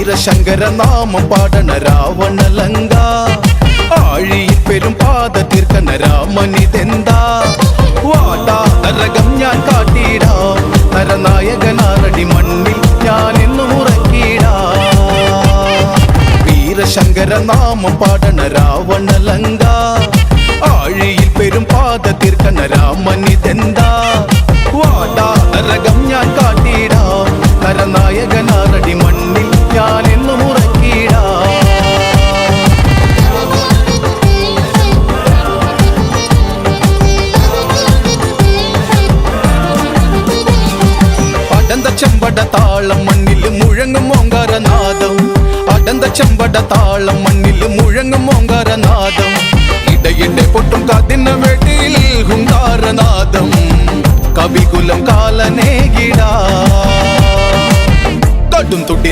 വീരശങ്കര നാമം പാടണ രാവണലങ്ക ആഴിയിൽ പെരും പാത തീർക്കണ രാമനിതെന്താ വാടാ നരകം ഞാൻ കാട്ടിടാം നരനായകനാറടി മണ്ണിൽ ഞാൻ എന്നും ഉറക്കിടാം വീരശങ്കര നാമം പാടണ രാവണലങ്ക ആഴിയിൽ പെരും പാത തീർക്കണ രാമനിതെന്താ വാടാ നരകം ഞാൻ കാട്ടിടാം നരനായകനാറടി മണ്ണിൽ ഞാൻ എന്നും ഉറക്കിടാം അടന്ത ചെമ്പട താളം മണ്ണിൽ മുഴങ്ങും ഓങ്കാരനാദം അടന്ത ചെമ്പട താളം മണ്ണിൽ മുഴങ്ങും ഓങ്കാരനാദം ഇടയിടെ പൊട്ടും കാതിന വെടിയിൽ ഹുങ്കാരനാദം കവികുലം കാലനേകി